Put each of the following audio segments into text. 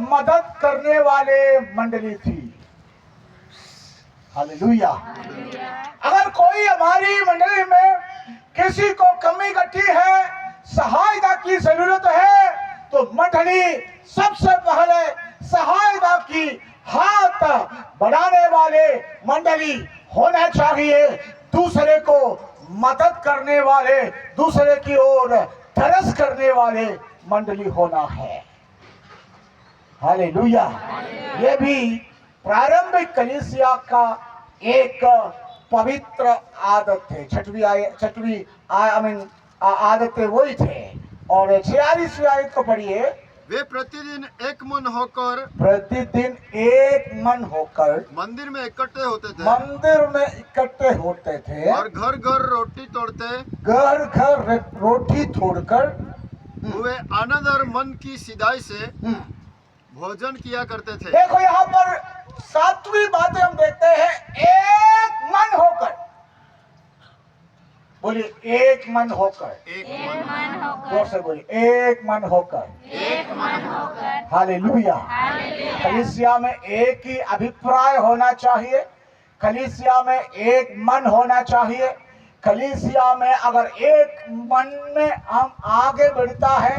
मदद करने वाले मंडली थी। हालेलुया। अगर कोई हमारी मंडली में किसी को कमी घटी है, सहायता की जरूरत है, तो मंडली सबसे पहले सहायता की हाथ बढ़ाने वाले मंडली होना चाहिए। दूसरे को मदद करने वाले, दूसरे की ओर तरस करने वाले मंडली होना है। हालेलुया। ये भी प्रारंभिक कलीसिया का एक पवित्र आदत थे। छठवीं आदतें वही थे। और 46वीं आयत को पढ़िए। वे प्रतिदिन एक मन होकर मंदिर में इकट्ठे होते थे, मंदिर में इकट्ठे होते थे और घर घर रोटी तोड़ते, घर घर रोटी तोड़कर वे आनंद और मन की सीधाई से भोजन किया करते थे। देखो यहाँ पर 7वीं बातें हम देखते हैं, एक मन होकर। बोलिए एक मन होकर। एक मन जोर से बोलिए एक मन होकर। हालेलुया। कलीसिया में एक ही अभिप्राय होना चाहिए। कलीसिया में एक मन होना चाहिए। कलीसिया में अगर एक मन में हम आगे बढ़ता है,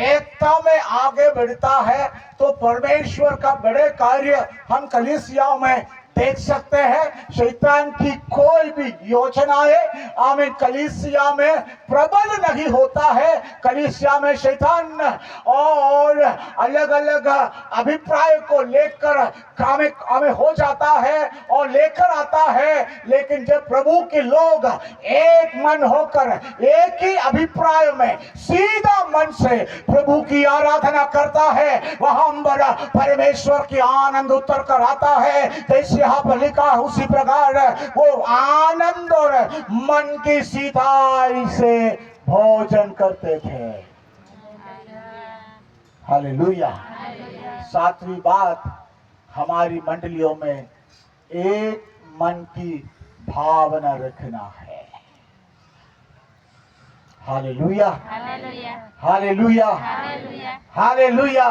एकता में आगे बढ़ता है, तो परमेश्वर का बड़े कार्य हम कलीसिया में देख सकते हैं। शैतान की कोई भी योजनाएं आमीन कलीसिया में प्रबल नहीं होता है। कलीसिया में शैतान और अलग अलग अभिप्राय को लेकर हमें हो जाता है और लेकर आता है। लेकिन जब प्रभु के लोग एक मन होकर एक ही अभिप्राय में सीधा मन से प्रभु की आराधना करता है, वहां बड़ा परमेश्वर की आनंद उतर कर आता है। जैसे यहाँ पर लिखा है उसी प्रकार वो आनंद और मन की सीधाई से भोजन करते थे। हालेलुया। 7वीं बात, हमारी मंडलियों में एक मन की भावना रखना है। हालेलुया। हालेलुया। हालेलुया।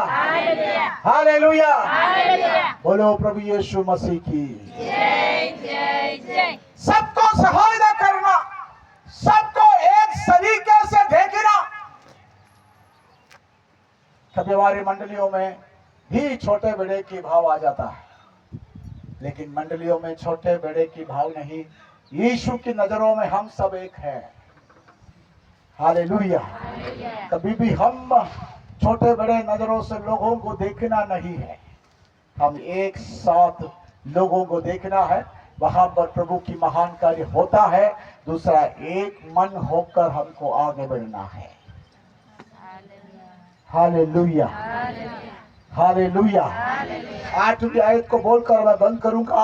हालेलुया। बोलो प्रभु यीशु मसीह की जय। सबको सहायता करना, सबको एक तरीके से देखना। कभी हमारी मंडलियों में भी छोटे बड़े की भाव आ जाता है, लेकिन मंडलियों में छोटे बड़े की भाव नहीं। यीशु की नजरों में हम सब एक हैं। हालेलुया। कभी भी हम छोटे बड़े नजरों से लोगों को देखना नहीं है, हम एक साथ लोगों को देखना है। वहां पर प्रभु की महान कार्य होता है। दूसरा, एक मन होकर हमको आगे बढ़ना है। हालेलुया। हालेलुया। 8वीं आयत को बोलकर मैं बंद करूंगा।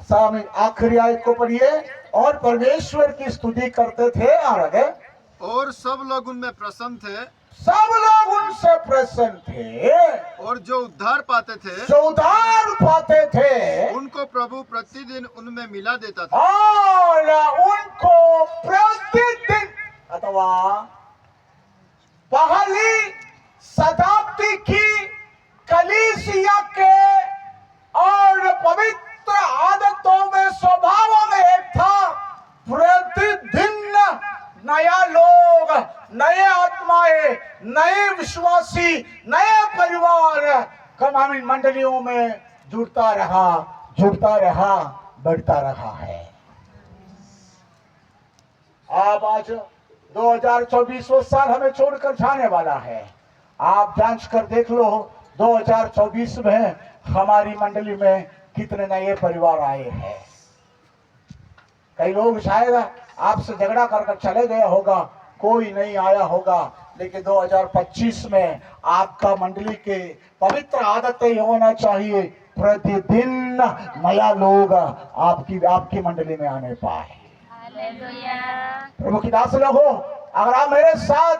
सामने आखिरी आयत को पढ़िए। और परमेश्वर की स्तुति करते थे, और आगे, और सब लोग उनमें प्रसन्न थे, सब लोग उनसे प्रसन्न थे, और जो उद्धार पाते थे उनको प्रभु प्रतिदिन उनमें मिला देता था। और उनको प्रतिदिन अथवा पहली शताब्दी की कलीसिया के और पवित्र आदतों में, स्वभावों में एक था, प्रतिदिन नया लोग, नए आत्माएं, नए विश्वासी, नए परिवार कमामी मंडलियों में जुड़ता रहा, बढ़ता रहा है। अब आज 2024 साल हमें छोड़कर जाने वाला है। आप जांच कर देख लो 2024 में हमारी मंडली में कितने नए परिवार आए हैं। कई लोग शायद आपसे झगड़ा कर चले गया होगा, कोई नहीं आया होगा, लेकिन 2025 में आपका मंडली के पवित्र आदतें होना चाहिए। प्रतिदिन नया लोग आपकी मंडली में आने पाए। प्रभु की दास लोगों, अगर आप मेरे साथ